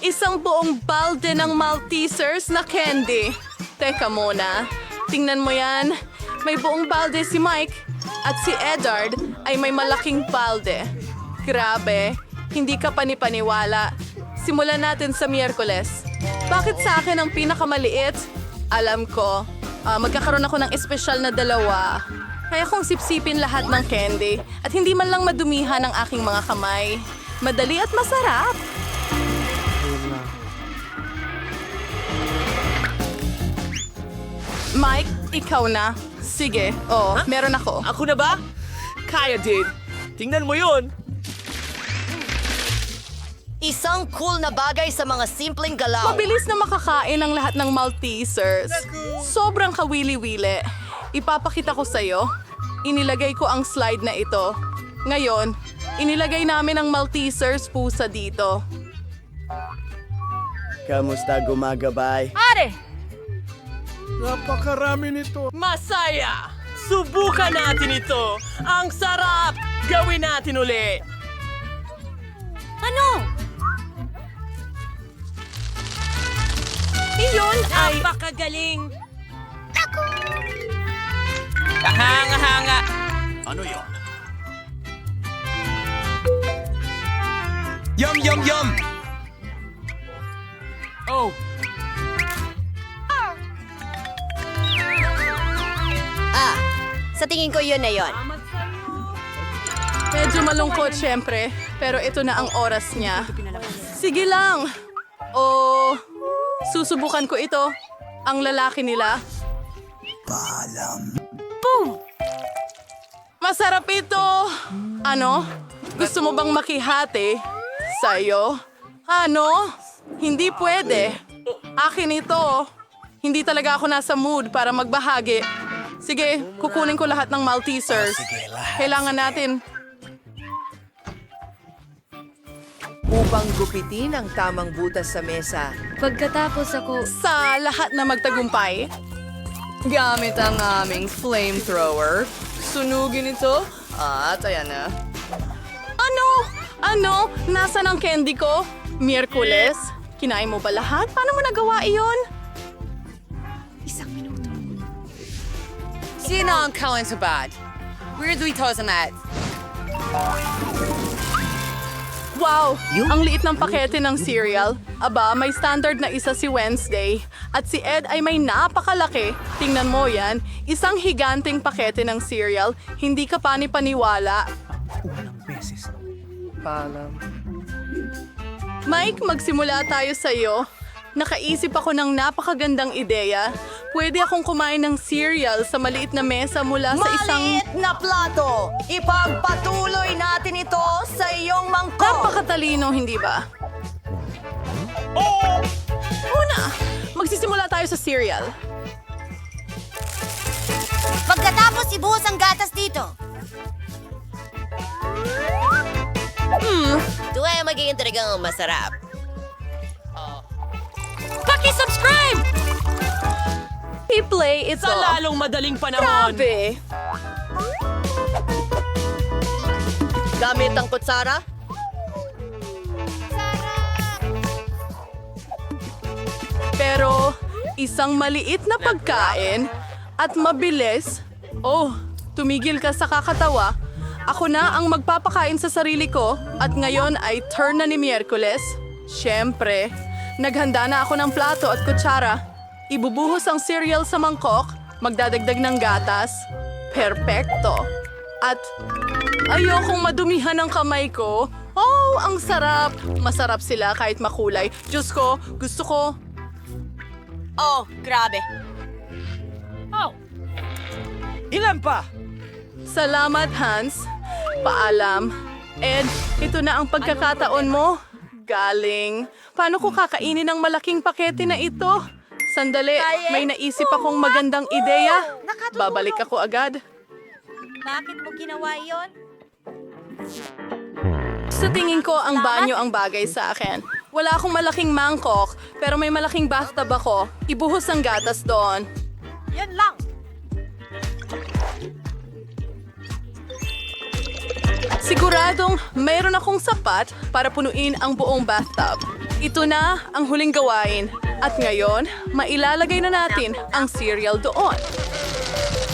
Isang buong balde ng Maltesers na candy. Teka muna, tingnan mo yan. May buong balde si Mike at si Edard ay may malaking balde. Grabe, hindi ka panipaniwala. Simulan natin sa Miyerkules. Bakit sa akin ang pinakamaliit? Alam ko, magkakaroon ako ng espesyal na dalawa. Kaya kong sipsipin lahat ng candy at hindi man lang madumihan ang aking mga kamay. Madali at masarap. Mike, ikaw na. Sige, meron ako. Ako na ba? Kaya din. Tingnan mo yun. Isang cool na bagay sa mga simpleng galaw. Mabilis na makakain ang lahat ng Maltesers. Sobrang kawili-wili. Ipapakita ko sa'yo. Inilagay ko ang slide na ito. Ngayon, inilagay namin ang Maltesers pusa dito. Kamusta gumagabay? Napakarami nito. Masaya! Subukan natin ito! Ang sarap! Gawin natin uli! Ano? Iyon ay... Napakagaling! Kahanga-hanga! Ano yon? Yum, yum, yum! Oh, Sa tingin ko yun na yun. Medyo malungkot syempre, pero ito na ang oras niya. Sige lang. Susubukan ko ito. Ang lalaki nila. Boom! Masarap ito! Ano? Gusto mo bang makihati? Sa'yo? Ano? Hindi pwede. Akin ito. Hindi talaga ako nasa mood para magbahagi. Sige, kukunin ko lahat ng Maltesers. Kailangan natin. Upang gupitin ang tamang butas sa mesa. Pagkatapos ako, Sa lahat na magtagumpay, gamit ang aming flamethrower. Sunugin ito. At ayan na. Ano? Nasaan ang candy ko? Miyerkules? Kinain mo ba lahat? Paano mo nagawa iyon? Sino ang kawan sa bad? Where do we toss on that? Wow! Ang liit ng pakete ng cereal. Aba, may standard na isa si Wednesday. At si Ed ay may napakalaki. Tingnan mo yan. Isang higanting pakete ng cereal. Hindi ka pani-paniwala. Mike, magsimula tayo sa'yo. Nakaisip ako ng napakagandang ideya. Pwede akong kumain ng cereal sa maliit na mesa mula sa isang... Maliit na plato! Ipagpatuloy natin ito sa iyong mangkok! Napakatalino, hindi ba? Una, magsisimula tayo sa cereal. Pagkatapos ibuhos ang gatas dito. Ito ay magiging talagang masarap. Paki-subscribe! I-play ito. sa lalong madaling panahon! Grabe! Gamit ang kutsara. Pero isang maliit na pagkain at mabilis. Oh, tumigil ka sa kakatawa. Ako na ang magpapakain sa sarili ko at ngayon ay turn na ni Miyerkules. Siyempre, naghanda na ako ng plato at kutsara. Ibubuhos ang cereal sa mangkok, magdadagdag ng gatas. Perpekto. At ayokong madumihan ang kamay ko. Oh, ang sarap! Masarap sila kahit makulay. Diyos ko, gusto ko. Oh, grabe. Ilan pa? Salamat, Hans. Paalam. Ed, ito na ang pagkakataon mo. Galing. Paano ko kakainin ang malaking pakete na ito? Sandali, may naisip akong magandang ideya. Babalik ako agad. Bakit mo ginawa yon? Sa tingin ko, ang banyo ang bagay sa akin. Wala akong malaking mangkok, pero may malaking bathtub ako. Ibuhos ang gatas doon. Yan lang. Siguradong mayroon akong sapat para punuin ang buong bathtub. Ito na ang huling gawain. At ngayon, mailalagay na natin ang cereal doon.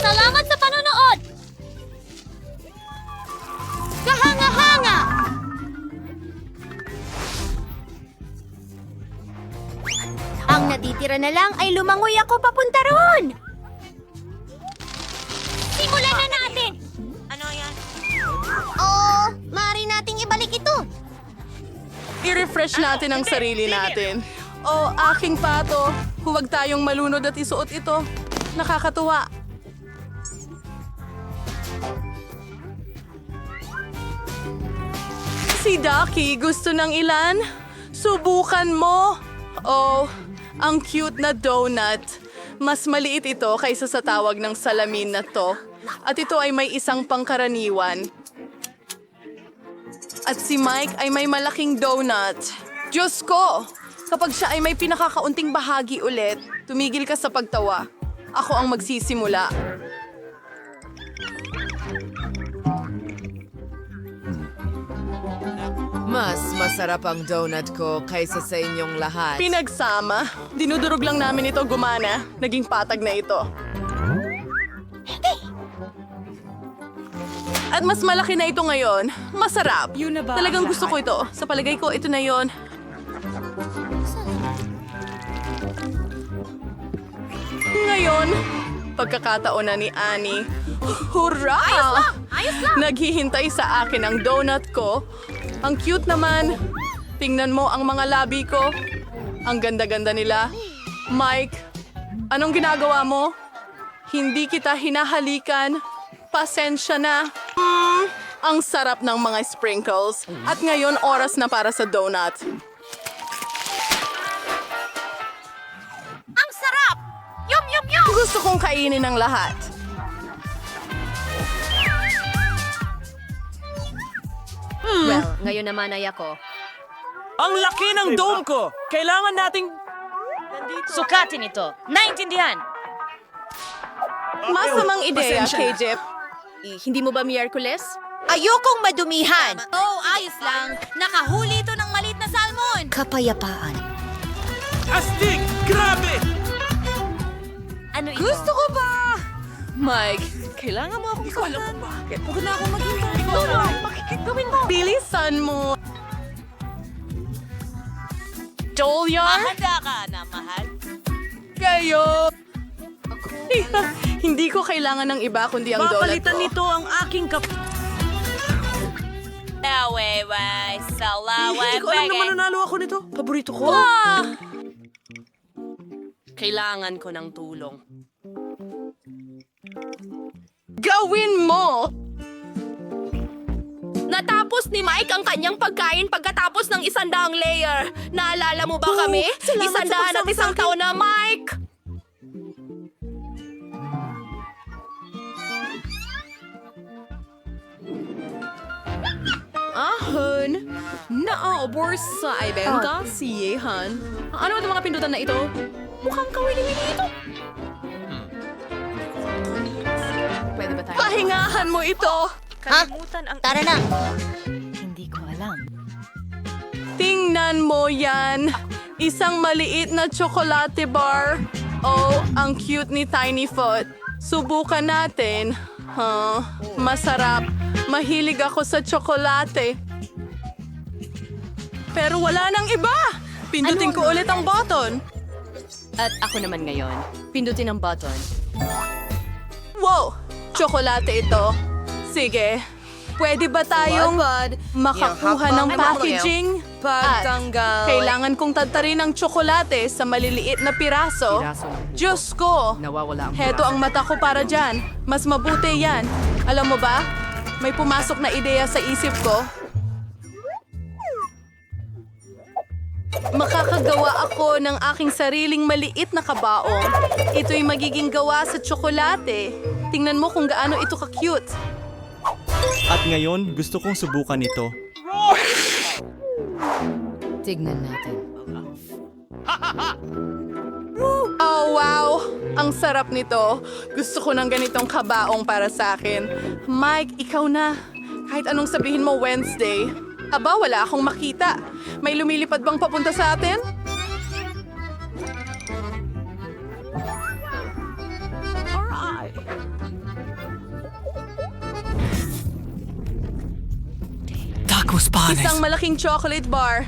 Salamat sa panonood! Kahanga-hanga! Ang natitira na lang ay lumangoy ako papunta roon! Simulan na natin! Ano yan? Oh, maaari nating ibalik ito! I-refresh natin ang sarili natin. O, aking pato, huwag tayong malunod at isuot ito. Nakakatuwa. Si Ducky gusto ng ilan? Subukan mo! Oh, ang cute na donut. Mas maliit ito kaysa sa tawag ng salamin na to. At ito ay may isang pangkaraniwan. At si Mike ay may malaking donut. Diyos ko! Kapag siya ay may pinakakaunting bahagi ulit, tumigil ka sa pagtawa. Ako ang magsisimula. Mas masarap ang donut ko kaysa sa inyong lahat. Pinagsama. Dinudurog lang namin ito gumana. Naging patag na ito. At mas malaki na ito ngayon. Masarap. Talagang gusto ko ito. Sa palagay ko, ito na yon. Ngayon, pagkakataon na ni Annie. Hurra! Ayos lang! Naghihintay sa akin ang donut ko. Ang cute naman. Tingnan mo ang mga labi ko. Ang ganda-ganda nila. Mike, anong ginagawa mo? Hindi kita hinahalikan. Pasensya na. Ang sarap ng mga sprinkles. At ngayon, oras na para sa donut. Ang sarap! Yum, yum, yum! Gusto kong kainin ang lahat. Well, ngayon naman ay ako. Ang laki ng dome ko! Kailangan nating... Sukatin ito. Naintindihan? Masamang ideya, KJ. Hindi mo ba Miyerkules? Ayokong madumihan! Oh, ayos lang. Nakahuli ito ng maliit na salmon. Kapayapaan. Astig! Grabe! Ano ito? Gusto ko ba? Mike, kailangan mo akong alam mo bakit. Pagod na akong maghintay. Tulong! Gawin mo! Bilisan mo! Joliar? Handa ka na, mahal. Kayo! Hindi ko kailangan ng iba kundi ang donut Papalitan ko. nito ang aking kap... Away, salaway, Hindi ko alam na mananalo ako nito. Paborito ko. Kailangan ko ng tulong. Gawin mo! Natapos ni Mike ang kanyang pagkain pagkatapos ng 100 layer. Naalala mo ba kami? salamat sa 100 at isang taon na, Mike! Ahon! Naaobor sa ibenta si Yehan. Ano ang mga pindutan na ito? Mukhang kawili-wili ito. Pwede ba tayo? Pahingahan mo ito! Tara na! Tingnan mo yan! Isang maliit na tsokolate bar. Oh, ang cute ni Tiny Foot. Subukan natin. Masarap. Mahilig ako sa tsokolate. Pero wala nang iba! Pindutin ko ulit ang button. At ako naman ngayon. Pindutin ang button. Wow! Tsokolate ito. Sige. Pwede ba tayong makakuha ng packaging? At Pagtanggal. kailangan kong tadtarin ang tsokolate sa maliliit na piraso. Diyos ko! Nawawala ang Heto ang mata ko para dyan. Mas mabuti yan. Alam mo ba? May pumasok na ideya sa isip ko. Makakagawa ako ng aking sariling maliit na kabaong. Ito'y magiging gawa sa tsokolate. Tingnan mo kung gaano ito ka-cute. At ngayon, gusto kong subukan ito. Tignan natin. Oh, wow! Ang sarap nito. Gusto ko ng ganitong kabaong para sa akin. Mike, ikaw na. Kahit anong sabihin mo Wednesday. Aba, wala akong makita. May lumilipad bang papunta sa atin? Tacos panes. Isang malaking chocolate bar.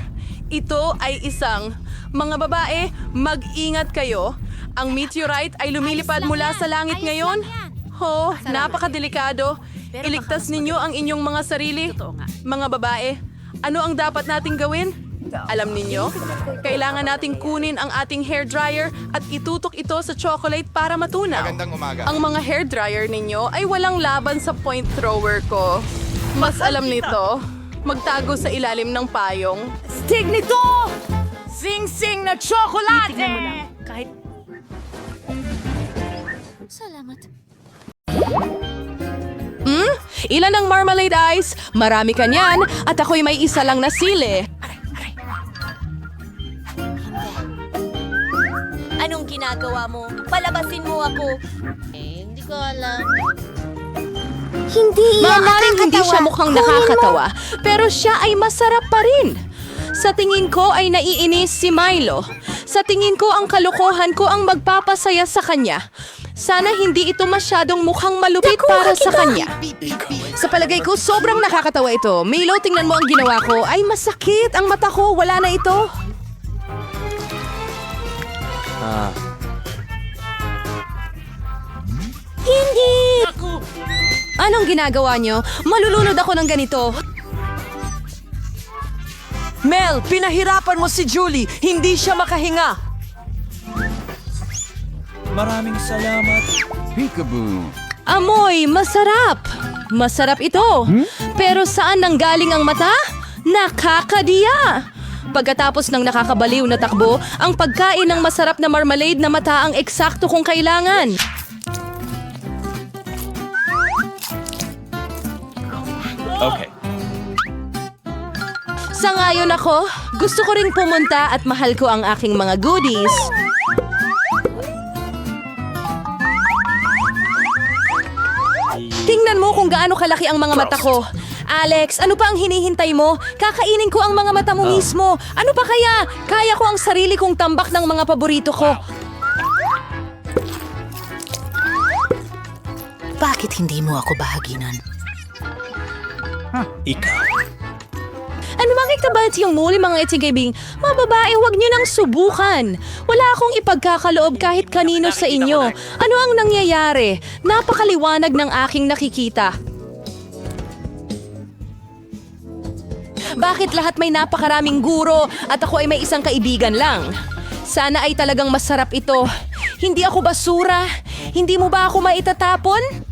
Ito ay isang. Mga babae, mag-ingat kayo. Ang meteorite ay lumilipad mula sa langit ngayon. Ho, napakadelikado. Iligtas ninyo ang inyong mga sarili. Mga babae, ano ang dapat nating gawin? Alam ninyo, kailangan nating kunin ang ating hair dryer at itutok ito sa chocolate para matunaw. Magandang umaga. Ang mga hair dryer ninyo ay walang laban sa point thrower ko. Mas alam nito, magtago sa ilalim ng payong. Stig nito! Sing-sing na tsokolate! Salamat. Ilan ang marmalade ice? Marami ka niyan at ako'y may isa lang na sili. Anong ginagawa mo? Palabasin mo ako. Hindi ko alam. Hindi Maaaring hindi siya mukhang nakakatawa, pero siya ay masarap pa rin. Sa tingin ko ay naiinis si Milo. Sa tingin ko ang kalokohan ko ang magpapasaya sa kanya. Sana hindi ito masyadong mukhang malupit para sa kanya. Sa palagay ko, sobrang nakakatawa ito. Milo, tingnan mo ang ginawa ko. Ay, masakit ang mata ko. Wala na ito. Hindi! Anong ginagawa niyo? Malulunod ako ng ganito. Mel, pinahirapan mo si Julie. Hindi siya makahinga. Maraming salamat. Peekaboo. Amoy, masarap. Masarap ito. Pero saan nanggaling ang mata? Nakakadiya. Pagkatapos ng nakakabaliw na takbo, ang pagkain ng masarap na marmalade na mata ang eksakto kong kailangan. Okay. Sangayon ako, gusto ko ring pumunta at mahal ko ang aking mga goodies. Tingnan mo kung gaano kalaki ang mga mata ko. Alex, ano pa ang hinihintay mo? Kakainin ko ang mga mata mo mismo. Ano pa kaya? Kaya ko ang sarili kong tambak ng mga paborito ko. Bakit hindi mo ako bahaginan? Ikaw. Ano makikita ba yung muli mga itigibing? Mga babae, huwag niyo nang subukan. Wala akong ipagkakaloob kahit kanino sa inyo. Ano ang nangyayari? Napakaliwanag ng aking nakikita. Bakit lahat may napakaraming guro at ako ay may isang kaibigan lang? Sana ay talagang masarap ito. Hindi ako basura. Hindi mo ba ako maitatapon?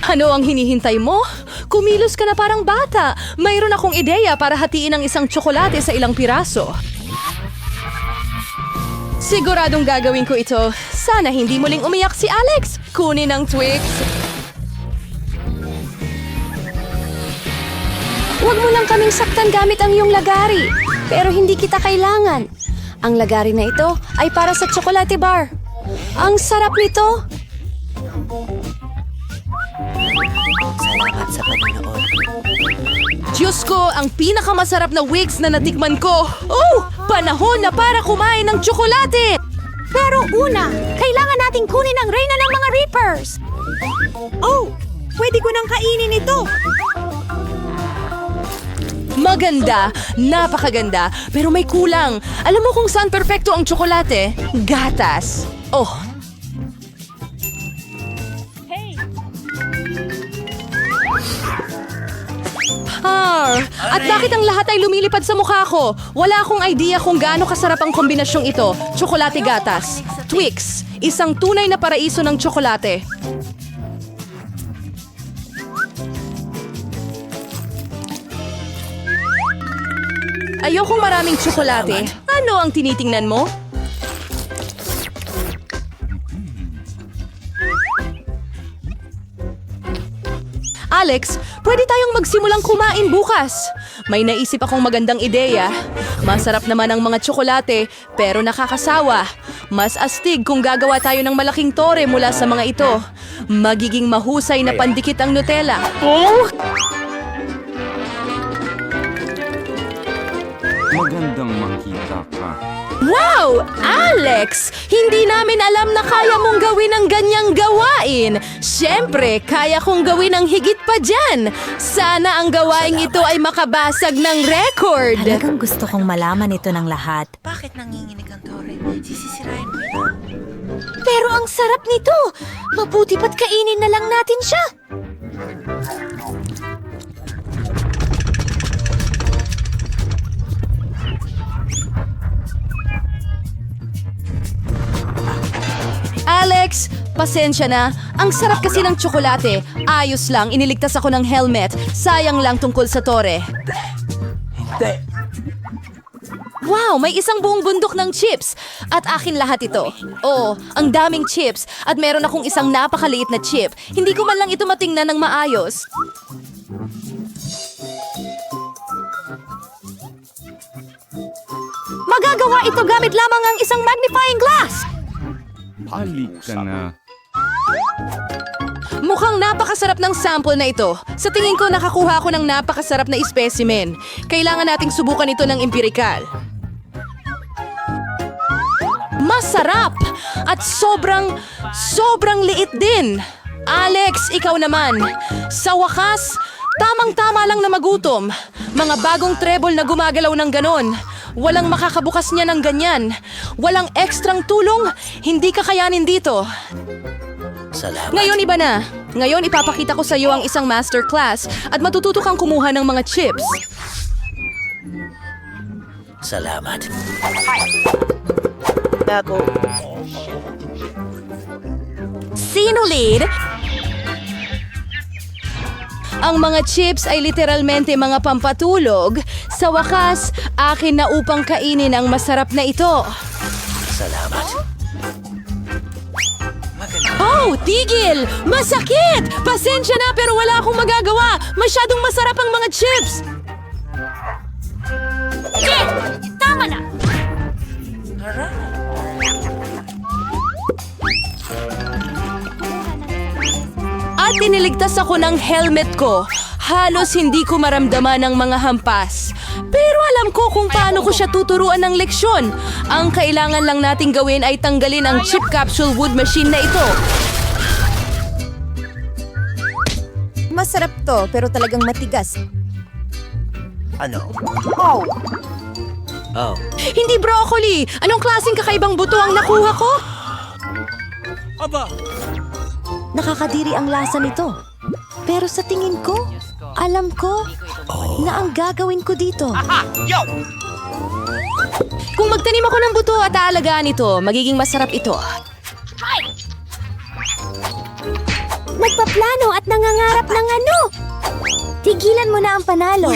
Ano ang hinihintay mo? Kumilos ka na parang bata. Mayroon akong ideya para hatiin ang isang tsokolate sa ilang piraso. Siguradong gagawin ko ito. Sana hindi muling umiyak si Alex. Kunin ang Twix. Huwag mo lang kaming saktan gamit ang iyong lagari. Pero hindi kita kailangan. Ang lagari na ito ay para sa chocolate bar. Ang sarap nito. Salamat sa panonood. Diyos ko, ang pinakamasarap na wigs na natikman ko. Oh, panahon na para kumain ng tsokolate! Pero una, kailangan nating kunin ang reyna ng mga Reapers. Oh, pwede ko nang kainin ito. Maganda, napakaganda, pero may kulang. Alam mo kung saan perpekto ang tsokolate? Gatas. Oh. At bakit ang lahat ay lumilipad sa mukha ko? Wala akong idea kung gaano kasarap ang kombinasyong ito. Tsokolate gatas. Twix, isang tunay na paraiso ng tsokolate. Ayokong maraming tsokolate. Ano ang tinitingnan mo? Alex, pwede tayong magsimulang kumain bukas. May naisip akong magandang ideya. Masarap naman ang mga tsokolate, pero nakakasawa. Mas astig kung gagawa tayo ng malaking tore mula sa mga ito. Magiging mahusay na pandikit ang Nutella. Magandang makita ka. Wow! Alex! Hindi namin alam na kaya mong gawin ang ganyang gawain. Siyempre, kaya kong gawin ang higit pa dyan. Sana ang gawaing ito ay makabasag ng record. Talagang gusto kong malaman ito ng lahat. Pero ang sarap nito! Mabuti pa't kainin na lang natin siya! Alex, pasensya na. Ang sarap kasi ng tsokolate. Ayos lang, iniligtas ako ng helmet. Sayang lang tungkol sa tore. Wow, may isang buong bundok ng chips. At akin lahat ito. Oo, ang daming chips. At meron akong isang napakaliit na chip. Hindi ko man lang ito matingnan ng maayos. Magagawa ito gamit lamang ang isang magnifying glass. Halik ka na. Mukhang napakasarap ng sample na ito. Sa tingin ko, nakakuha ako ng napakasarap na specimen. Kailangan nating subukan ito ng empirikal. Masarap! At sobrang liit din. Alex, ikaw naman. Sa wakas, tamang-tama lang na magutom. Mga bagong treble na gumagalaw ng ganon. Walang makakabukas niya ng ganyan. Walang ekstrang tulong, hindi kakayanin dito. Ngayon iba na. Ngayon ipapakita ko sa iyo ang isang masterclass at matututo kang kumuha ng mga chips. Salamat. Sino lead? Ang mga chips ay literalmente mga pampatulog. Sa wakas, akin na upang kainin ang masarap na ito. Salamat. Oh, tigil! Masakit! Pasensya na pero wala akong magagawa. Masyadong masarap ang mga chips. Tama na! At tiniligtas ako ng helmet ko. Halos hindi ko maramdaman ang mga hampas. Pero alam ko kung paano ko siya tuturuan ng leksyon. Ang kailangan lang nating gawin ay tanggalin ang chip capsule wood machine na ito. Masarap to, pero talagang matigas. Hindi broccoli! Anong klaseng kakaibang buto ang nakuha ko? Nakakadiri ang lasa nito. Pero sa tingin ko, alam ko na ang gagawin ko dito. Kung magtanim ako ng buto at aalagaan ito, magiging masarap ito. Nagpaplano at nangangarap ng ano? Tigilan mo na ang panalo.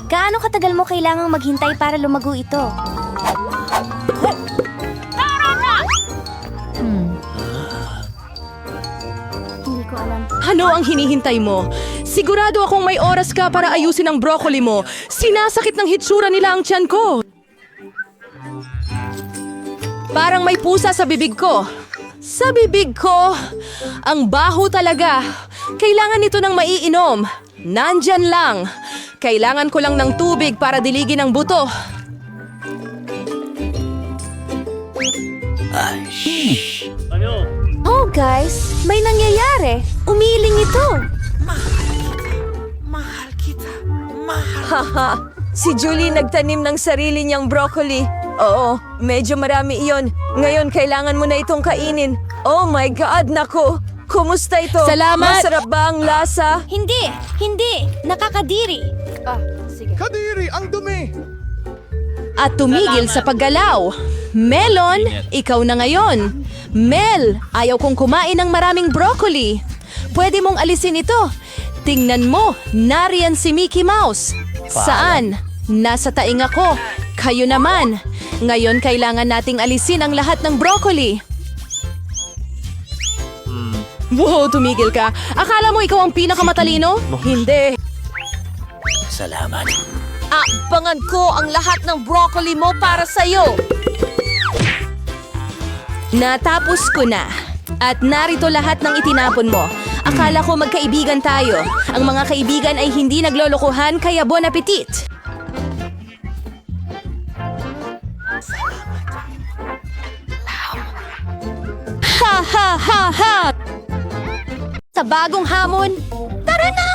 Gaano katagal mo kailangang maghintay para lumago ito? Hindi ko alam. Ano ang hinihintay mo? Sigurado akong may oras ka para ayusin ang broccoli mo. Sinasakit ng hitsura nila ang tiyan ko. Parang may pusa sa bibig ko. Sa bibig ko, ang baho talaga. Kailangan nito ng maiinom. Nandyan lang. Kailangan ko lang ng tubig para diligin ang buto. Oh guys, may nangyayari. Umiling ito. Haha, si Julie nagtanim ng sarili niyang broccoli. Oo, medyo marami iyon. Ngayon, kailangan mo na itong kainin. Oh my God, nako! Kumusta ito? Salamat! Masarap ba ang lasa? Hindi! Nakakadiri. Kadiri, ang dumi! At tumigil sa paggalaw. Melon, ikaw na ngayon. Mel, ayaw kong kumain ng maraming broccoli. Pwede mong alisin ito. Tingnan mo, nariyan si Mickey Mouse. Saan? Nasa taing ako. Kayo naman. Ngayon kailangan nating alisin ang lahat ng broccoli. Wow, tumigil ka. Akala mo ikaw ang pinakamatalino? Hindi. Salamat. Abangan ko ang lahat ng broccoli mo para sa'yo. Natapos ko na. At narito lahat ng itinapon mo. Akala ko magkaibigan tayo. Ang mga kaibigan ay hindi naglolokohan, kaya bon appetit! Ha ha ha ha! Sa bagong hamon, tara na!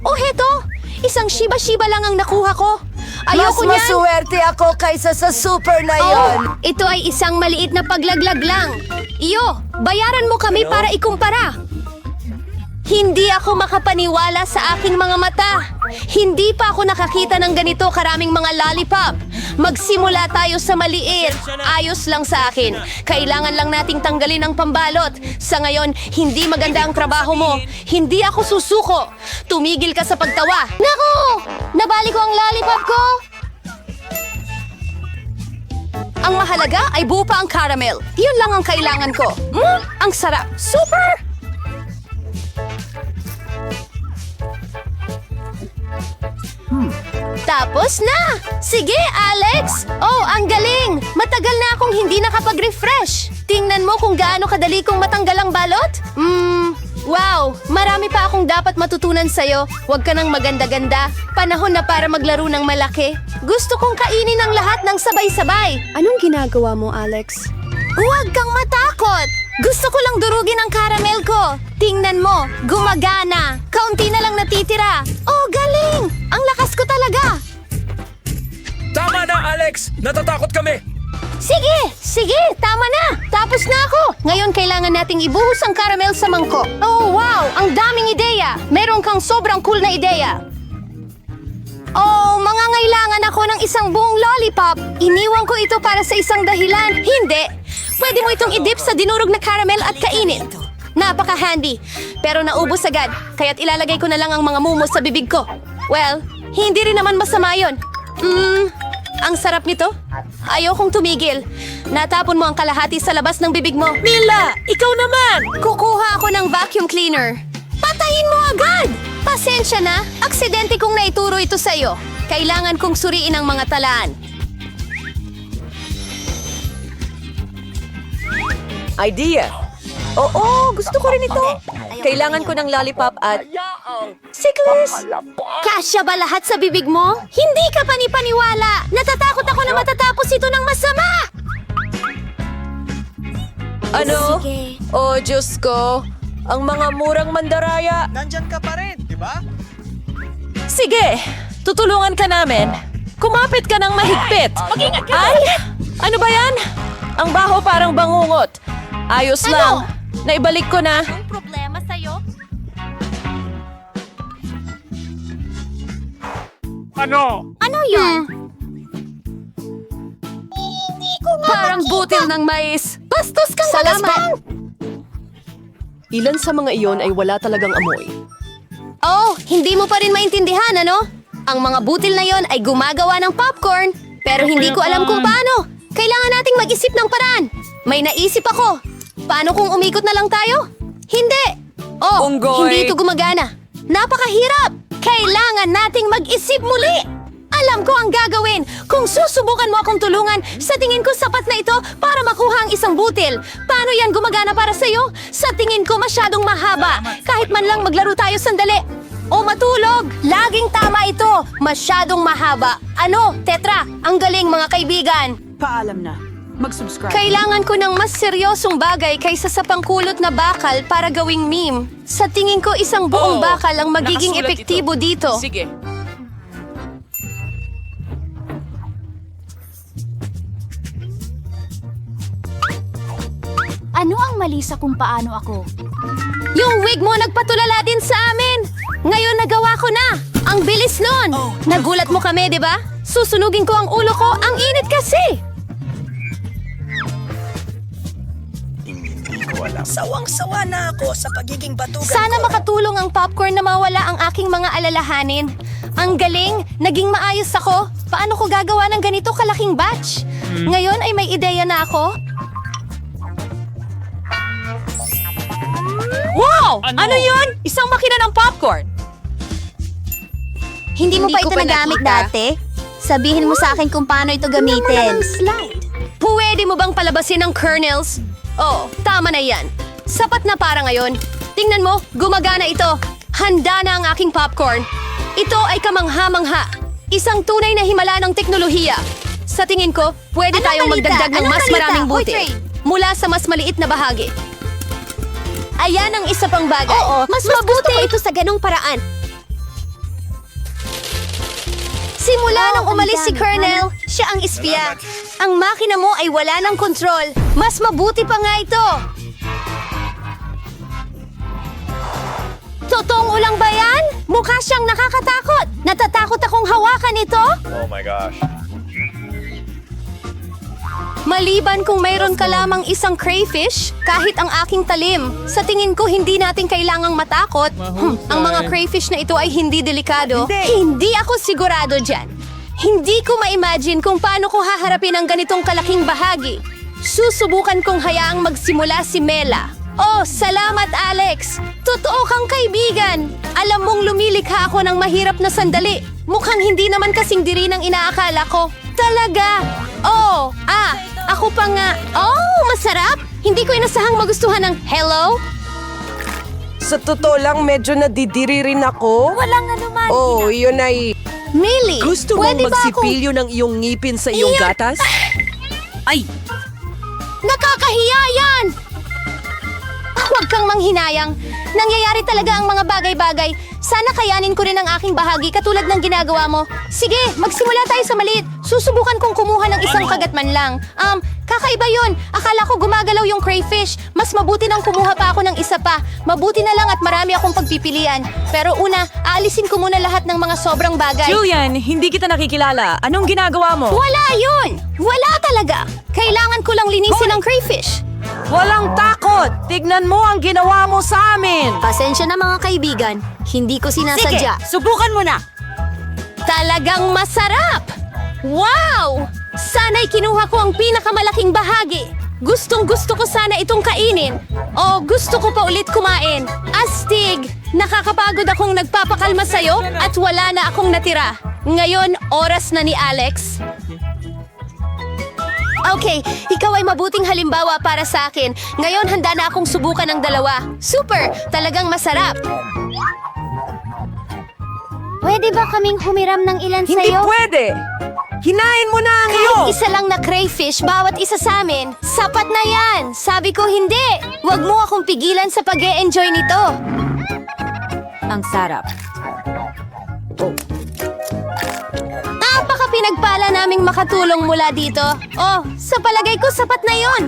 O heto, isang shiba-shiba lang ang nakuha ko. Mas Ayoko niyan! maswerte ako kaysa sa super na Oh, yon. ito ay isang maliit na paglaglag lang. Iyo, bayaran mo kami para ikumpara. Hindi ako makapaniwala sa aking mga mata. Hindi pa ako nakakita ng ganito karaming mga lollipop. Magsimula tayo sa maliit. Ayos lang sa akin. Kailangan lang nating tanggalin ang pambalot. Sa ngayon, hindi maganda ang trabaho mo. Hindi ako susuko. Tumigil ka sa pagtawa. Naku! Nabali ko ang lollipop ko! Ang mahalaga ay buo pa ang caramel. Yun lang ang kailangan ko. Ang sarap. Super! Tapos na! Sige, Alex! Oh, ang galing! Matagal na akong hindi nakapag-refresh. Tingnan mo kung gaano kadali kong matanggal ang balot. Wow! Marami pa akong dapat matutunan sa'yo. Huwag ka nang maganda-ganda. Panahon na para maglaro ng malaki. Gusto kong kainin ang lahat ng sabay-sabay. Anong ginagawa mo, Alex? Huwag kang matakot! Gusto ko lang durugin ang caramel ko. Tingnan mo, gumagana. Kaunti na lang natitira. Oh, galing! Ang lakas ko talaga. Tama na, Alex! Natatakot kami! Sige, tama na. Tapos na ako. Ngayon kailangan nating ibuhos ang caramel sa mangkok. Oh, wow! Ang daming ideya. Meron kang sobrang cool na ideya. Oh, mangangailangan ako ng isang buong lollipop. Iniwan ko ito para sa isang dahilan. Hindi. Pwede mo itong idip sa dinurog na caramel at kainin. Napaka-handy. Pero naubos agad, kaya't ilalagay ko na lang ang mga mumo sa bibig ko. Well, hindi rin naman masama yun. Ang sarap nito. Ayokong tumigil. Natapon mo ang kalahati sa labas ng bibig mo. Mila, ikaw naman! Kukuha ako ng vacuum cleaner. Patayin mo agad! Pasensya na, aksidente kong naituro ito sa'yo. Kailangan kong suriin ang mga talaan. Idea. Oo, gusto ko rin ito. Kailangan ko ng lollipop at... Sickles! Kasya ba lahat sa bibig mo? Hindi ka panipaniwala! Natatakot ako na matatapos ito ng masama! Ano? Oh, Diyos ko. Ang mga murang mandaraya. Sige, tutulungan ka namin. Kumapit ka ng mahigpit. Mag-ingat ka! Ay! Ano ba yan? Ang baho parang bangungot. Ayos lang. Naibalik ko na. Anong problema sa'yo? Ano yun? Parang butil ng mais. Bastos kang salamat! Ilan sa mga iyon ay wala talagang amoy. Oh, hindi mo pa rin maintindihan, ano? Ang mga butil na yon ay gumagawa ng popcorn. Pero hindi ko alam kung paano. Kailangan nating mag-isip ng paraan. May naisip ako. Paano kung umikot na lang tayo? Hindi! Oh, hindi ito gumagana. Napakahirap! Kailangan nating mag-isip muli! Alam ko ang gagawin. Kung susubukan mo akong tulungan, sa tingin ko sapat na ito para makuha ang isang butil. Paano yan gumagana para sa'yo? Sa tingin ko masyadong mahaba. Kahit man lang maglaro tayo sandali. O matulog! Laging tama ito. Masyadong mahaba. Ano, Tetra? Ang galing mga kaibigan. Paalam na. Mag-subscribe. Kailangan ko ng mas seryosong bagay kaysa sa pangkulot na bakal para gawing meme. Sa tingin ko isang buong bakal ang magiging nakasulat epektibo dito. Sige. Ano ang mali sa kung paano ako? Yung wig mo nagpatulala din sa amin! Ngayon nagawa ko na! Ang bilis nun! Nagulat mo kami, di ba? Susunugin ko ang ulo ko, ang init kasi! Sawang-sawa na ako sa pagiging batugan Sana makatulong ang popcorn na mawala ang aking mga alalahanin. Ang galing! Naging maayos ako! Paano ko gagawa ng ganito kalaking batch? Ngayon ay may ideya na ako. Wow! Ano yun? Isang makina ng popcorn. Hindi mo pa ito nagamit dati? Sabihin mo sa akin kung paano ito gamitin. Pwede mo bang palabasin ang kernels? Oh, tama na yan. Sapat na para ngayon. Tingnan mo, gumagana ito. Handa na ang aking popcorn. Ito ay kamangha-mangha. Isang tunay na himala ng teknolohiya. Sa tingin ko, pwede tayong magdagdag ng mas maraming butil mula sa mas maliit na bahagi. Ayan ang isa pang bagay. Mas mabuti ko ito sa ganong paraan. Simula nang umalis si Colonel, siya ang espiya. Ang makina mo ay wala ng kontrol. Mas mabuti pa nga ito. Totoong ulang ba yan? Mukha siyang nakakatakot. Natatakot akong hawakan ito. Oh my gosh. Maliban kung mayroon ka lamang isang crayfish, kahit ang aking talim, sa tingin ko hindi natin kailangang matakot. Ang mga crayfish na ito ay hindi delikado. Hindi ako sigurado dyan. Hindi ko ma-imagine kung paano ko haharapin ang ganitong kalaking bahagi. Susubukan kong hayaang magsimula si Mela. Oh, salamat Alex! Totoo kang kaibigan! Alam mong lumilikha ako ng mahirap na sandali. Mukhang hindi naman kasing diri ng inaakala ko. Talaga! Oh, ako pa nga. Oh, masarap! Hindi ko inasahang magustuhan ng hello? Sa totoo lang, medyo nadidiri rin ako. Walang anuman. Oh, yun ay... Millie, Gusto mong pwede ba magsipilyo ng iyong ngipin sa iyong gatas? Ay! Nakakahiya yan! Huwag kang manghinayang. Nangyayari talaga ang mga bagay-bagay. Sana kayanin ko rin ang aking bahagi katulad ng ginagawa mo. Sige, magsimula tayo sa maliit. Susubukan kong kumuha ng isang kagat man lang. Kakaiba yun. Akala ko gumagalaw yung crayfish. Mas mabuti nang kumuha pa ako ng isa pa. Mabuti na lang at marami akong pagpipilian. Pero una, aalisin ko muna lahat ng mga sobrang bagay. Julian, hindi kita nakikilala. Anong ginagawa mo? Wala yun! Wala talaga! Kailangan ko lang linisin ang crayfish. Walang takot! Tignan mo ang ginawa mo sa amin! Pasensya na mga kaibigan. Hindi ko sinasadya. Subukan mo na! Talagang masarap! Wow! Sana'y kinuha ko ang pinakamalaking bahagi. Gustong-gusto ko sana itong kainin. O gusto ko pa ulit kumain. Astig! Nakakapagod akong nagpapakalma sa'yo at wala na akong natira. Ngayon, oras na ni Alex. Okay, ikaw ay mabuting halimbawa para sa akin. Ngayon, handa na akong subukan ng dalawa. Super! Talagang masarap. Pwede ba kaming humiram ng ilan Hindi sa'yo? pwede! Hinain mo na ang iyo! Kahit isa lang na crayfish, bawat isa sa amin. Sapat na yan! Sabi ko hindi! Huwag mo akong pigilan sa pag-e-enjoy nito. Ang sarap. Napaka-pinagpala naming makatulong mula dito. Oh, sa palagay ko, sapat na yon.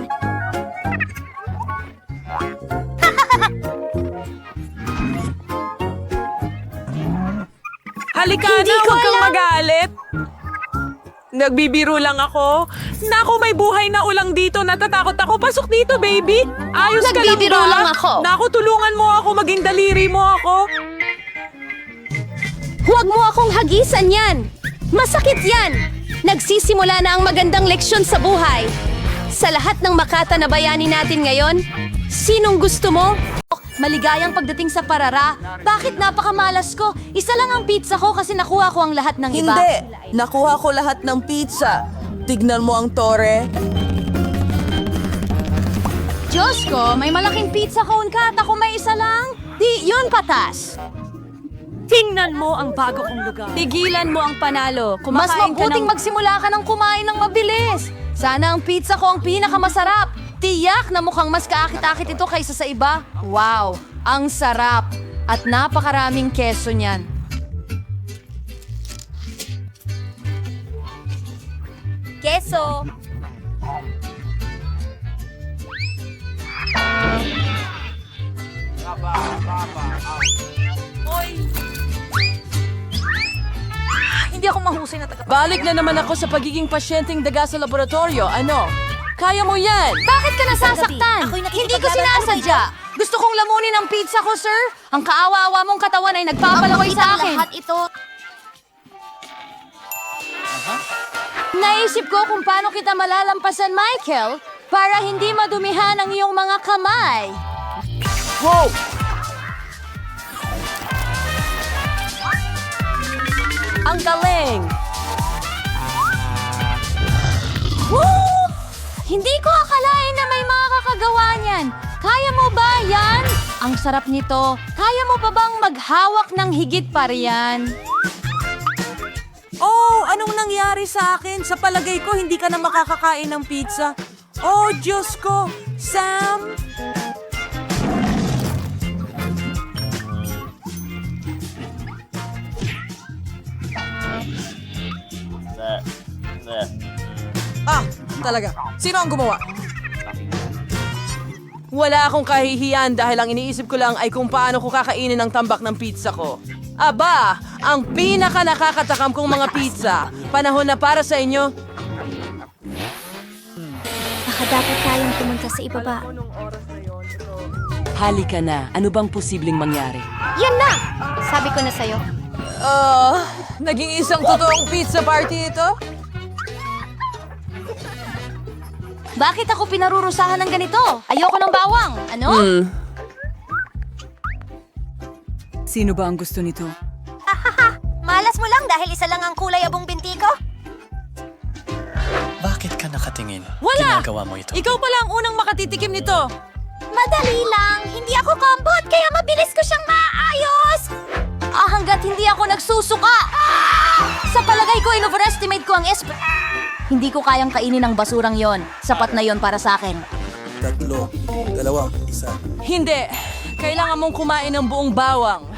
Halika Hindi na, ko huwag kang alam. magalit! Nagbibiro lang ako. Naku, may buhay na ulang dito. Natatakot ako. Pasok dito, baby. Ayos ka lang ba? Nagbibiro lang ako. Naku, tulungan mo ako. Maging daliri mo ako. Huwag mo akong hagisan yan. Masakit yan. Nagsisimula na ang magandang leksyon sa buhay. Sa lahat ng Makata na bayani natin ngayon, sinong gusto mo? Maligayang pagdating sa parara. Bakit napakamalas ko? Isa lang ang pizza ko kasi nakuha ko ang lahat ng iba. Hindi! Nakuha ko lahat ng pizza. Tignan mo ang tore. Diyos ko, may malaking pizza cone ka at ako may isa lang. Di, yun patas. Tingnan mo ang bago kong lugar. Tigilan mo ang panalo. Mas Kumakain ka mabuting ng... magsimula ka ng kumain ng mabilis. Sana ang pizza ko ang pinakamasarap. Tiyak na mukhang mas kaakit-akit ito kaysa sa iba. Wow, ang sarap. At napakaraming keso niyan. Keso. Hindi ako mahusay na taga... Balik na naman ako sa pagiging pasyenteng daga sa laboratorio. Ano? Kaya mo yan! Bakit ka nasasaktan? Hindi ko sinasadya. Gusto kong lamunin ang pizza ko, sir. Ang kaawa-awa mong katawan ay nagpapalaway sa akin. Lahat ito. Naisip ko kung paano kita malalampasan, Michael, para hindi madumihan ang iyong mga kamay. Wow! Ang galing! Woo! Hindi ko akalain na may mga kakagawa niyan. Kaya mo ba yan? Ang sarap nito. Kaya mo pa bang maghawak ng higit pa riyan? Oh, anong nangyari sa akin? Sa palagay ko, hindi ka na makakakain ng pizza. Oh, Diyos ko! Sam! Talaga. Sino ang gumawa? Wala akong kahihiyan dahil ang iniisip ko lang ay kung paano ko kakainin ang tambak ng pizza ko. Aba, ang pinaka nakakatakam kong mga pizza. Panahon na para sa inyo. Baka dapat tayong pumunta sa ibaba. Halika na. Ano bang posibleng mangyari? Yan na! Sabi ko na sa'yo. Naging isang totoong pizza party ito? Bakit ako pinarurusahan ng ganito? Ayoko ng bawang. Ano? Sino ba ang gusto nito? Malas mo lang dahil isa lang ang kulay abong binti ko? Bakit ka nakatingin? Wala! Ginagawa mo ito. Ikaw pala ang unang makatitikim nito. Madali lang. Hindi ako kambot, kaya mabilis ko siyang maayos. Hanggat hindi ako nagsusuka. Sa palagay ko, in-overestimate ko ang Hindi ko kayang kainin ang basurang yon. Sapat na yon para sa akin. Hindi. Kailangan mong kumain ng buong bawang.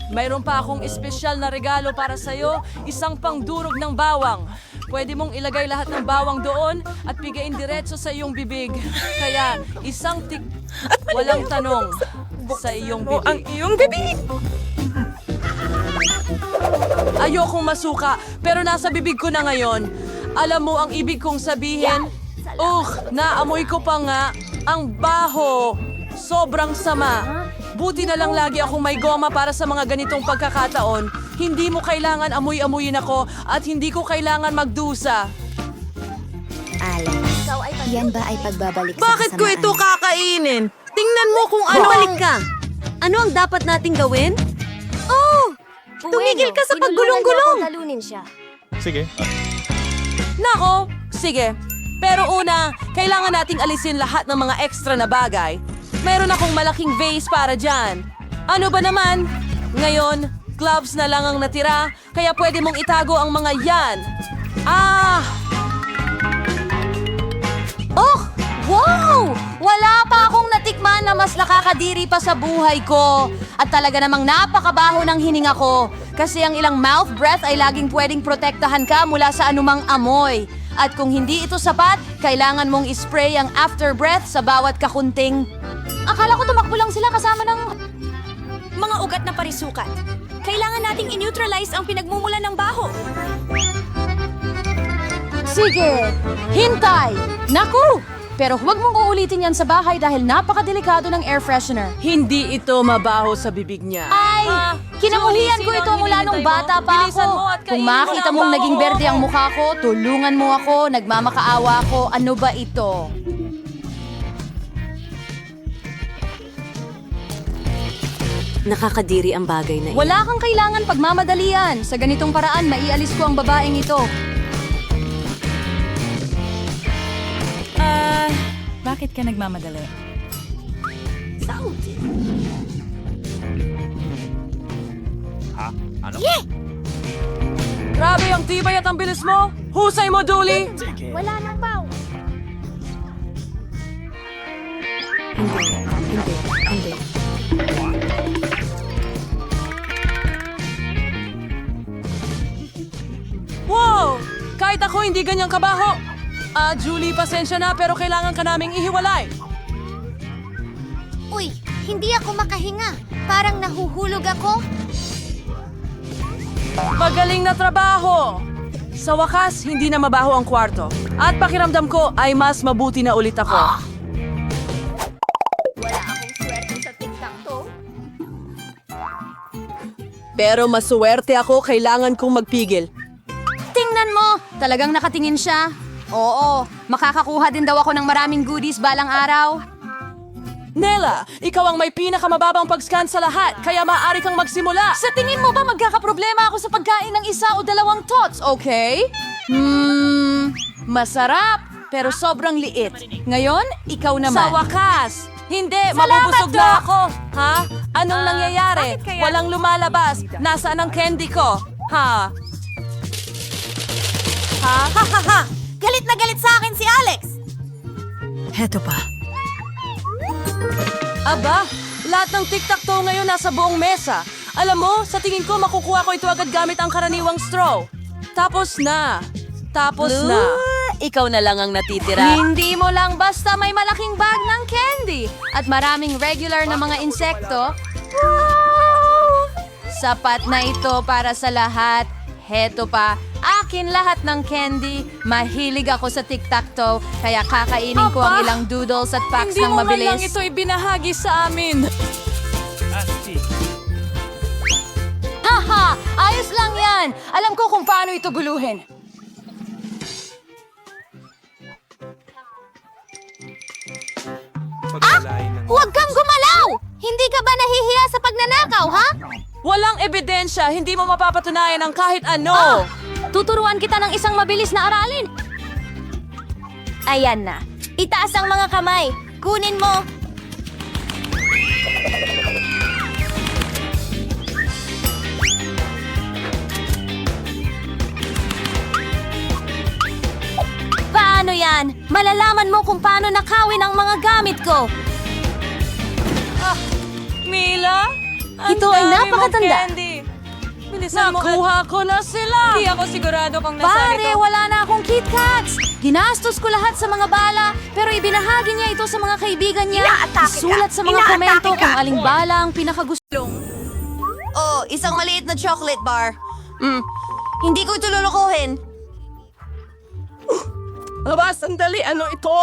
Mayroon pa akong espesyal na regalo para sa'yo, isang pangdurog ng bawang. Pwede mong ilagay lahat ng bawang doon at pigain diretso sa iyong bibig. Kaya, isang walang tanong sa iyong bibig. Ang iyong bibig! Ayokong masuka, pero nasa bibig ko na ngayon. Alam mo ang ibig kong sabihin? Naamoy ko pa nga. Ang baho. Sobrang sama. Buti na lang lagi akong may goma para sa mga ganitong pagkakataon. Hindi mo kailangan amoy-amoyin ako at hindi ko kailangan magdusa. Alex, yan ba ay pagbabalik Bakit ko ito kakainin? Tingnan mo kung ano. Bumalik ka. Ano ang dapat nating gawin? Oh! Tumigil ka sa paggulong-gulong. Talunin siya. Sige. Nako, sige. Pero una, kailangan nating alisin lahat ng mga extra na bagay. Meron akong malaking vase para dyan. Ano ba naman? Ngayon, gloves na lang ang natira, kaya pwede mong itago ang mga yan. Oh! Wow! Wala pa akong natikman na mas nakakadiri pa sa buhay ko. At talaga namang napakabaho ng hininga ko. Kasi ang ilang mouth breath ay laging pwedeng protektahan ka mula sa anumang amoy. At kung hindi ito sapat, kailangan mong ispray ang after breath sa bawat kakunting. Akala ko tumakbo lang sila kasama ng mga ugat na parisukat. Kailangan nating in-neutralize ang pinagmumulan ng baho. Sige! Hintay! Naku! Pero huwag mong uulitin yan sa bahay dahil napakadelikado ng air freshener. Hindi ito mabaho sa bibig niya. Ay! Kinamuhian ko ito mula nung bata pa ako. Kung makita mong naging berde ang mukha ko, tulungan mo ako, nagmamakaawa ako. Ano ba ito? Nakakadiri ang bagay na Wala kang kailangan pagmamadalian. Sa ganitong paraan, maialis ko ang babaeng ito. Bakit ka nagmamadali? Grabe ang tibay at ang bilis mo! Husay mo, Dooley! Wala nang baho. Hindi. Wow! Kahit ako hindi ganyang kabaho. Julie, pasensya na pero kailangan ka naming ihiwalay. Uy, hindi ako makahinga. Parang nahuhulog ako. Magaling na trabaho! Sa wakas, hindi na mabaho ang kwarto. At pakiramdam ko ay mas mabuti na ulit ako. Wala akong swerte sa TikTok to. Pero masuwerte ako, kailangan kong magpigil. Tingnan mo! Talagang nakatingin siya. Oo, makakakuha din daw ako ng maraming goodies balang araw. Nela, ikaw ang may pinakamababang pag-scan sa lahat, kaya maaari kang magsimula. Sa tingin mo ba magkakaproblema ako sa pagkain ng isa o dalawang tots, okay? Masarap, pero sobrang liit. Ngayon, ikaw naman. Sa wakas, Hindi, mabubusog na ako. Ha? Anong nangyayari? Walang lumalabas. Nasaan ang candy ko? Ha? Ha? Ha ha ha! Galit na galit sa akin si Alex! Heto pa. Aba, lahat ng tic-tac-toe ngayon nasa buong mesa. Alam mo, sa tingin ko makukuha ko ito agad gamit ang karaniwang straw. Tapos na. Ikaw na lang ang natitira. Hindi mo lang basta may malaking bag ng candy at maraming regular na mga insekto. Wow! Sapat na ito para sa lahat. Heto pa, akin lahat ng candy. Mahilig ako sa tic-tac-toe, kaya kakainin ko ang ilang doodles at packs Hindi ng mo man lang mabilis. ito ibinahagi sa amin. Haha! Ayos lang yan! Alam ko kung paano ito guluhin. Huwag kang gumalaw! Hindi ka ba nahihiya sa pagnanakaw, ha? Walang ebidensya, hindi mo mapapatunayan ang kahit ano. Tuturuan kita ng isang mabilis na aralin. Ayan na. Itaas ang mga kamay. Kunin mo. Paano yan? Malalaman mo kung paano nakawin ang mga gamit ko. Mila? Ang Ito ay dami mong napakatanda. candy. Bilisan mo. Nakuha ko na sila. Hindi ako sigurado kung nasaan Pare, ito. wala na akong Kit Kats! Ginastos ko lahat sa mga bala, pero ibinahagi niya ito sa mga kaibigan niya. Sulat sa mga komento kung aling bala ang pinakagusto. Oh, isang maliit na chocolate bar. Hindi ko ito lulukuhin. Aba, sandali, ano ito?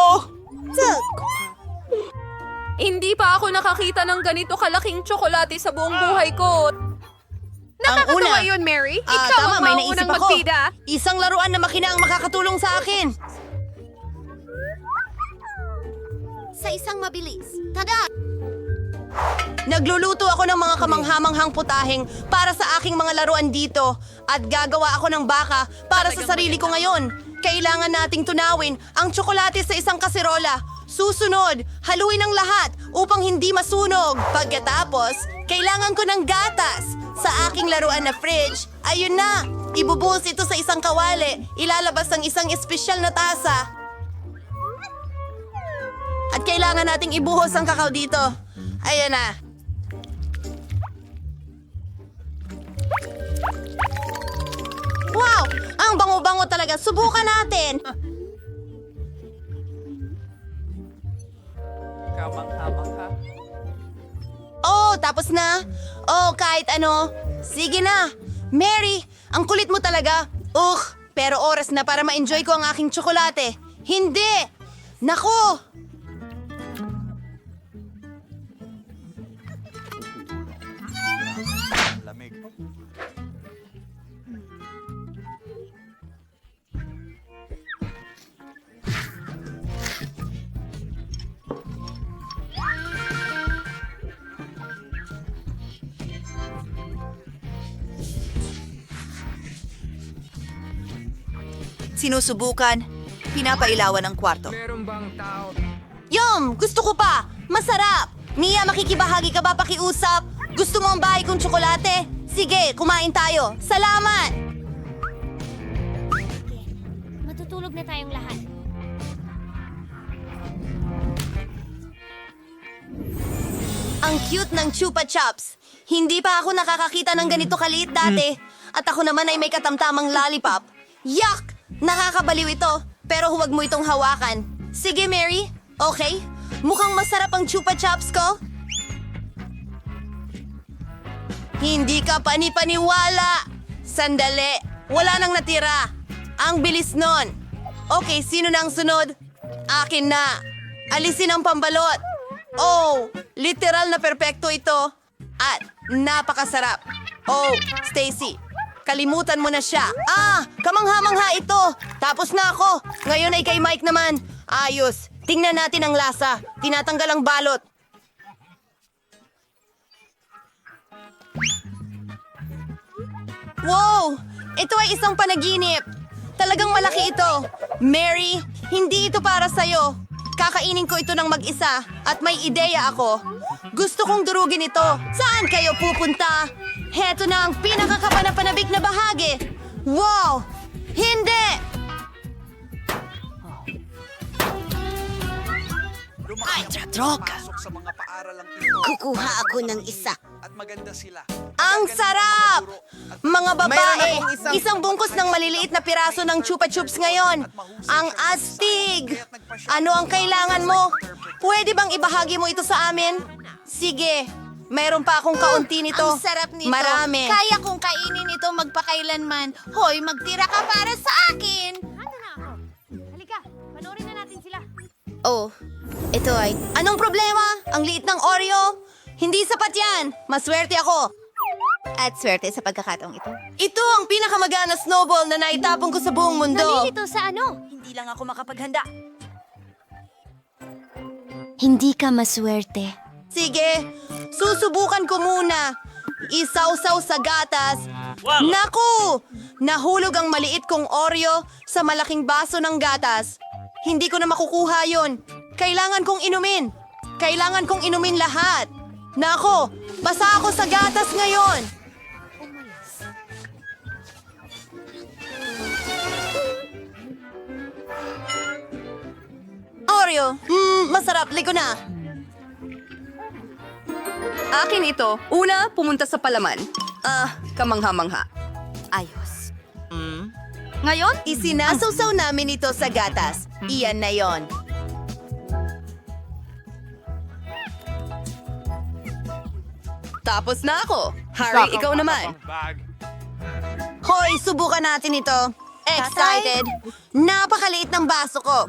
Hindi pa ako nakakita ng ganito kalaking tsokolate sa buong buhay ko. Nakakatawa yun, Mary. Tama, may naisip ako. magbida. Isang laruan na makina ang makakatulong sa akin. Sa isang mabilis. Tada! Nagluluto ako ng mga kamanghamanghang putahing para sa aking mga laruan dito at gagawa ako ng baka para sa sarili ko ngayon. Kailangan nating tunawin ang tsokolate sa isang kaserola. Susunod, haluin ang lahat upang hindi masunog. Pagkatapos, kailangan ko ng gatas. Sa aking laruan na fridge, ayun na, ibubuhos ito sa isang kawali. Ilalabas ang isang espesyal na tasa. At kailangan nating ibuhos ang kakao dito. Ayan na. Wow! Ang bango-bango talaga. Subukan natin. Oh, tapos na. Oh, kahit ano. Sige na. Mary, ang kulit mo talaga. Pero oras na para ma-enjoy ko ang aking tsokolate. Hindi! Nako! Sinusubukan, pinapailawan ang kwarto. Yum! Gusto ko pa! Masarap! Mia, makikibahagi ka ba pakiusap? Gusto mo ang bahay kong tsokolate? Sige, kumain tayo. Salamat! Matutulog na tayong lahat. Ang cute ng Chupa Chups. Hindi pa ako nakakakita ng ganito kaliit dati. At ako naman ay may katamtamang lollipop. Yuck! Nakakabaliw ito, pero huwag mo itong hawakan. Sige, Mary. Okay? Mukhang masarap ang Chupa Chups ko. Hindi ka panipaniwala. Sandali. Wala nang natira. Ang bilis nun. Okay, sino na ang sunod? Akin na. Alisin ang pambalot. Oh, literal na perpekto ito. At napakasarap. Oh, Stacy, kalimutan mo na siya. Kamangha-mangha ito. Tapos na ako. Ngayon ay kay Mike naman. Ayos. Tingnan natin ang lasa. Tinatanggal ang balot. Wow! Ito ay isang panaginip. Talagang malaki ito. Mary, hindi ito para sa'yo. Kakainin ko ito ng mag-isa at may ideya ako. Gusto kong durugin ito. Saan kayo pupunta? Heto na ang pinakakapanapanabik na bahagi. Wow! Hindi! Kukuha ako ng isa. Ang sarap! Mga babae, isang bungkus ng maliliit na piraso ng Chupa Chups ngayon. Ang astig! Ano ang kailangan mo? Pwede bang ibahagi mo ito sa amin? Sige, meron pa akong kaunti nito. Ang sarap nito. Marami. Kaya kong kainin ito magpakailanman. Hoy, magtira ka para sa akin. Halika, panoorin na natin sila. Oh, ito ay... Anong problema? Ang liit ng Oreo? Hindi sapat yan. Maswerte ako. At swerte sa pagkakataong ito. Ito ang pinakamagana snowball na naitapon ko sa buong mundo. Nalilito sa ano? Hindi lang ako makapaghanda. Hindi ka maswerte. Sige, susubukan ko muna. Isawsaw sa gatas. Naku! Nahulog ang maliit kong Oreo sa malaking baso ng gatas. Hindi ko na makukuha yon. Kailangan kong inumin. Kailangan kong inumin lahat. Nako, basa ako sa gatas ngayon. Oreo, masarap. Ligo na. Akin ito. Una, pumunta sa palaman. Kamangha-mangha. Ayos. Ngayon, isinasawsaw namin ito sa gatas. Iyan na yon. Tapos na ako. Harry, ikaw naman. Hoy, subukan natin ito. Excited? Napakaliit ng baso ko.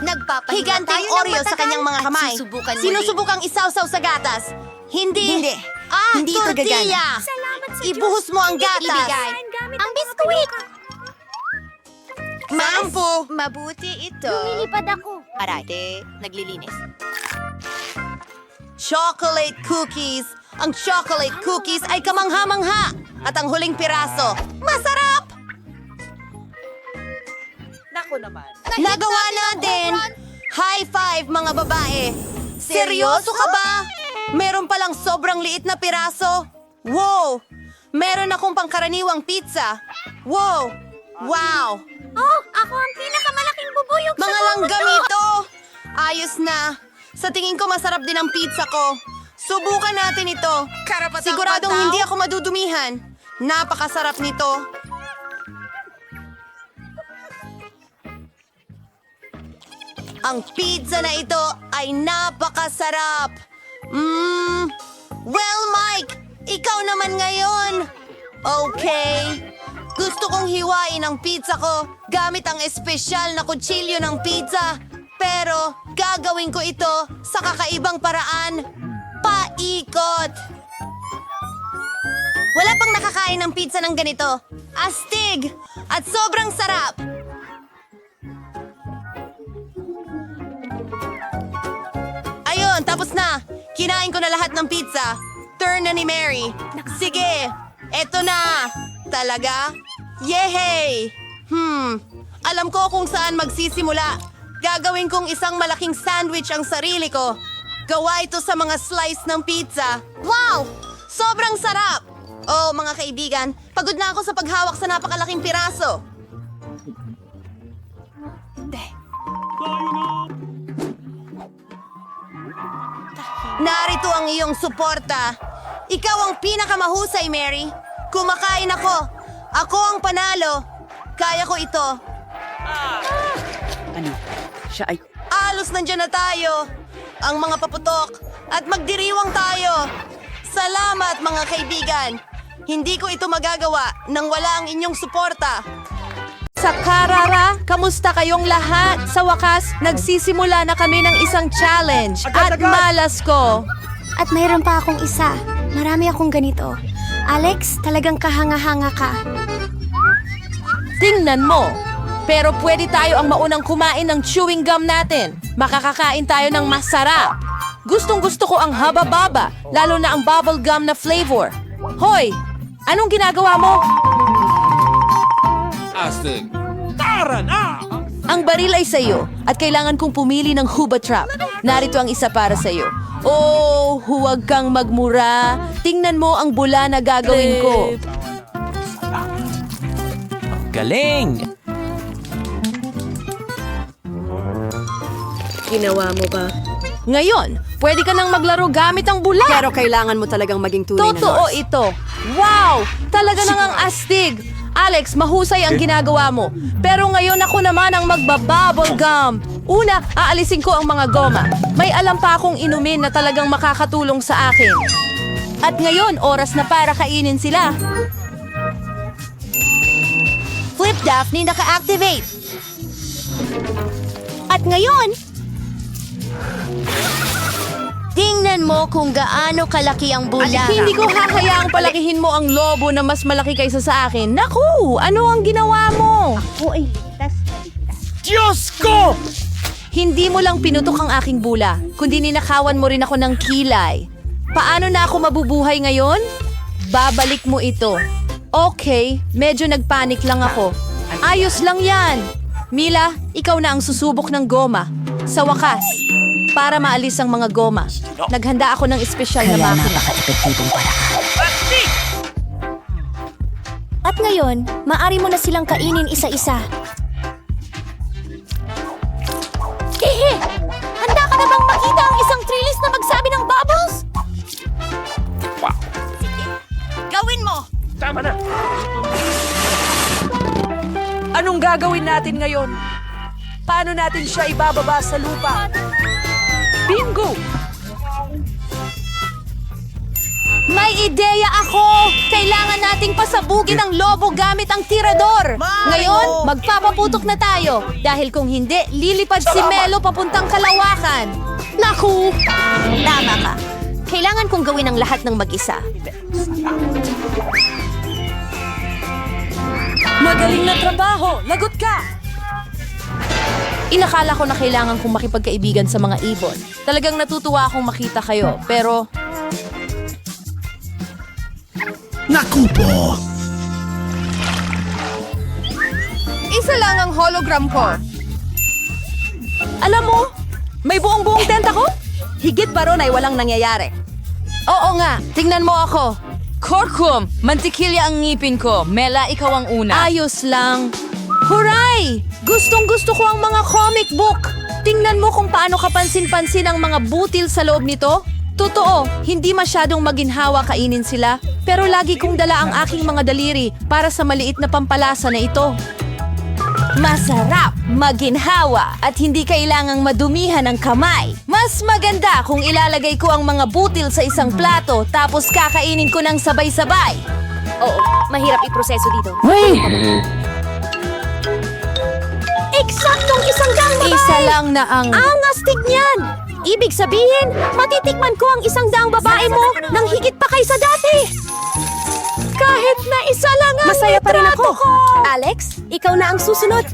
Nagpapahinga Higanteng tayo ng Oreo sa matagal kanyang mga at kamay. susubukan muli. Sinusubukang isawsaw sa gatas. Hindi. Hindi. Hindi ito tortilla. gagana. Ibuhos mo ang gatas. Ibigay. Ang biskuit. Mampu. Mabuti ito. Lumilipad ako. Arate, naglilinis. Chocolate cookies. Ang chocolate cookies ay kamangha-mangha. At ang huling piraso, masarap! Nagawa natin! High five, mga babae! Seryoso ka ba? Meron palang sobrang liit na piraso. Wow! Meron akong pangkaraniwang pizza. Wow! Wow! Oh, ako ang pinakamalaking bubuyog Mga langgam ito! Ayos na. Sa tingin ko masarap din ang pizza ko. Subukan natin ito. Siguradong hindi ako madudumihan. Napakasarap nito. Ang pizza na ito ay napakasarap. Well, Mike, ikaw naman ngayon. Okay. Gusto kong hiwain ang pizza ko gamit ang espesyal na kutsilyo ng pizza. Pero gagawin ko ito sa kakaibang paraan. Paikot. Wala pang nakakain ng pizza ng ganito. Astig! At sobrang sarap! Ayun, tapos na. Kinain ko na lahat ng pizza. Turn na ni Mary. Sige, eto na. Talaga? Yehey! Alam ko kung saan magsisimula. Gagawin kong isang malaking sandwich ang sarili ko. Gawa ito sa mga slice ng pizza. Wow! Sobrang sarap! Oh, mga kaibigan, pagod na ako sa paghawak sa napakalaking piraso. Narito ang iyong suporta. Ikaw ang pinakamahusay, Mary. Kumakain ako. Ako ang panalo. Kaya ko ito. Alos nandiyan na tayo. Ang mga paputok. At magdiriwang tayo. Salamat, mga kaibigan. Hindi ko ito magagawa nang wala ang inyong suporta. Sa Karara, kamusta kayong lahat? Sa wakas, nagsisimula na kami ng isang challenge. At malas ko. At mayroon pa akong isa. Marami akong ganito. Alex, talagang kahanga-hanga ka. Tingnan mo. Pero pwede tayo ang maunang kumain ng chewing gum natin. Makakakain tayo ng masarap. Gustong-gusto ko ang haba-baba, lalo na ang bubble gum na flavor. Hoy! Anong ginagawa mo? Astig. Tara na! Ang baril ay sa'yo at kailangan kong pumili ng Huba Trap. Narito ang isa para sa'yo. Oh, huwag kang magmura. Tingnan mo ang bula na gagawin ko. Galing! Ginawa mo ba? Ngayon, pwede ka nang maglaro gamit ang bula. Pero kailangan mo talagang maging tunay na Totoo nurse. ito. Wow! Talaga nang ang astig. Alex, mahusay ang ginagawa mo. Pero ngayon ako naman ang magbabubble gum. Una, aalisin ko ang mga goma. May alam pa akong inumin na talagang makakatulong sa akin. At ngayon, oras na para kainin sila. Flip Daphne naka-activate. At ngayon, tingnan mo kung gaano kalaki ang bula. Hindi ko hahayaang palakihin mo ang lobo na mas malaki kaysa sa akin. Naku, ano ang ginawa mo? Diyos ko! Hindi mo lang pinutok ang aking bula, kundi ninakawan mo rin ako ng kilay. Paano na ako mabubuhay ngayon? Babalik mo ito. Okay, medyo nagpanik lang ako. Ayos lang yan. Mila, ikaw na ang susubok ng goma. Sa wakas, para maalis ang mga goma, naghanda ako ng espesyal na makina. At ngayon, maaari mo na silang kainin isa-isa. Hehe! Handa ka na bang makita ang isang trillis na magsabi ng bubbles? Gawin mo! Anong gagawin natin ngayon? Paano natin siya ibababa sa lupa? Bingo! May ideya ako! Kailangan nating pasabugin ang lobo gamit ang tirador! Ngayon, magpapaputok na tayo. Dahil kung hindi, lilipad si Melo papuntang Kalawakan. Naku! Tama ka. Kailangan kong gawin ang lahat ng mag-isa. Magaling na trabaho! Lagot ka! Inakala ko na kailangan kong makipagkaibigan sa mga ibon. Talagang natutuwa akong makita kayo, pero... Naku po! Isa lang ang hologram ko. Alam mo, may buong-buong tent ako? Higit pa ron ay walang nangyayari. Oo nga, tingnan mo ako. Korkum, mantikilya ang ngipin ko. Mela, ikaw ang una. Ayos lang. Huray! Gustong-gusto ko ang mga comic book. Tingnan mo kung paano kapansin-pansin ang mga butil sa loob nito. Totoo, hindi masyadong maginhawa kainin sila. Pero lagi kong dala ang aking mga daliri para sa maliit na pampalasa na ito. Masarap, maginhawa, at hindi kailangang madumihan ang kamay. Mas maganda kung ilalagay ko ang mga butil sa isang plato tapos kakainin ko ng sabay-sabay. Oo, mahirap iproseso dito. Eksaktong isang daang babae! Isa lang na ang... Ang astig niyan! Ibig sabihin, matitikman ko ang isang daang babae mo nang higit pa kaysa dati! Kahit na isa lang ang Masaya pa rin ako. ko! Alex, ikaw na ang susunod.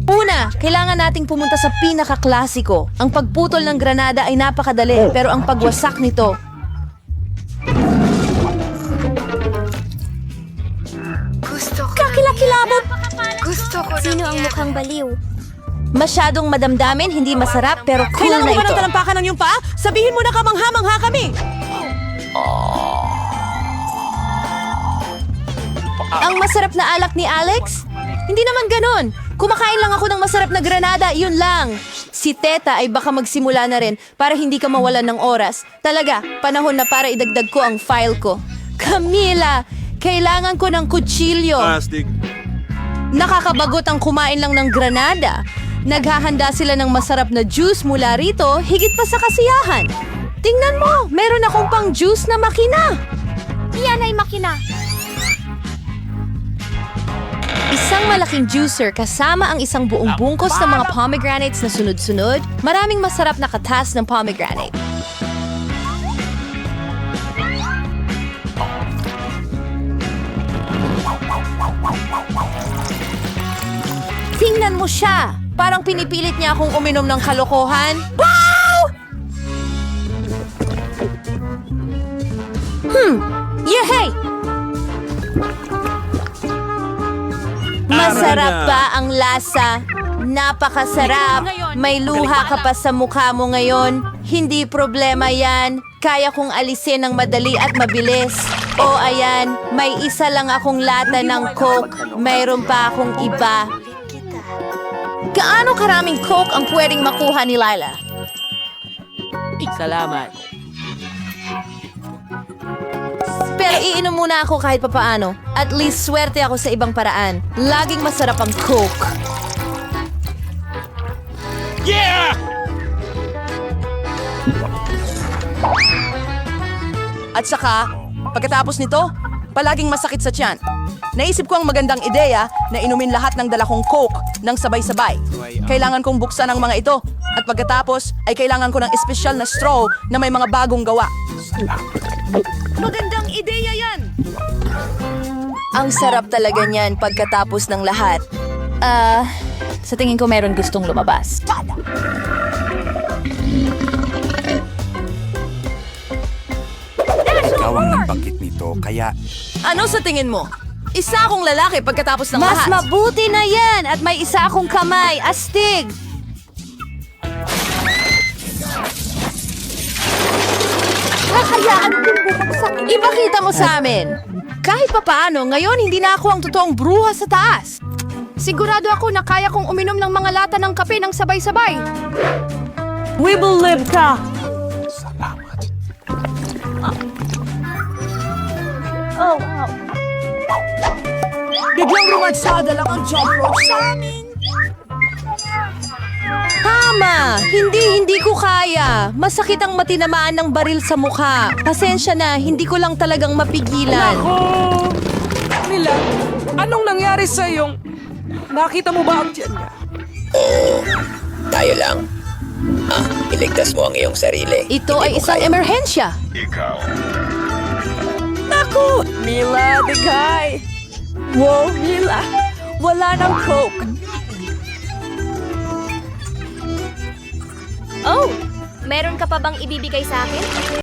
Una, kailangan nating pumunta sa pinaka-klasiko. Ang pagputol ng granada ay napakadali, pero ang pagwasak nito... Kakilakilabot! Sino ang mukhang baliw? Masyadong madamdamin, hindi masarap, pero cool Kailangan na mo ba ito. ng talampakan ng iyong paa? Sabihin mo na kamangha-mangha kami! Ang masarap na alak ni Alex? Hindi naman ganon. Kumakain lang ako ng masarap na granada, yun lang. Si Teta ay baka magsimula na rin para hindi ka mawalan ng oras. Talaga, panahon na para idagdag ko ang file ko. Camila, kailangan ko ng kutsilyo. Nakakabagot ang kumain lang ng granada. Naghahanda sila ng masarap na juice mula rito, higit pa sa kasiyahan. Tingnan mo, meron akong pang juice na makina. Iyan ay makina. Isang malaking juicer kasama ang isang buong bungkos ng mga pomegranates na sunod-sunod. Maraming masarap na katas ng pomegranate. Tingnan mo siya! Parang pinipilit niya akong uminom ng kalokohan. Wow! Yehey! Masarap ba ang lasa? Napakasarap. May luha ka pa sa mukha mo ngayon. Hindi problema yan. Kaya kong alisin ng madali at mabilis. O ayan, may isa lang akong lata ng Coke. Mayroon pa akong iba. Gaano karaming Coke ang pwedeng makuha ni Lila? Salamat. Pero iinom muna ako kahit papaano. At least swerte ako sa ibang paraan. Laging masarap ang Coke. At saka, pagkatapos nito, palaging masakit sa tiyan. Naisip ko ang magandang ideya na inumin lahat ng dala kong Coke ng sabay-sabay. Kailangan kong buksan ang mga ito at pagkatapos ay kailangan ko ng espesyal na straw na may mga bagong gawa. Magandang ideya yan! Ang sarap talaga niyan pagkatapos ng lahat. Sa tingin ko meron gustong lumabas. Ikaw ang nagbanggit nito, kaya Ano sa tingin mo? Isa akong lalaki pagkatapos ng Mas lahat. mabuti na yan at may isa akong kamay. Astig! Kakayaan kong bumagsak. Ipakita mo sa amin. Kahit papaano, ngayon hindi na ako ang totoong bruha sa taas. Sigurado ako na kaya kong uminom ng mga lata ng kape ng sabay-sabay. We will live ka! Biglang rumagsada lang ang jump rope sa amin. Tama! Hindi ko kaya. Masakit ang matinamaan ng baril sa mukha. Pasensya na, hindi ko lang talagang mapigilan. Mila, anong nangyari sa iyong... Nakita mo ba ang tiyan niya? Tayo lang. Iligtas mo ang iyong sarili. Ito ay isang emerhensya. Naku! Mila, digay! Wow, Mila! Wala ng Coke! Oh, meron ka pa bang ibibigay sa akin?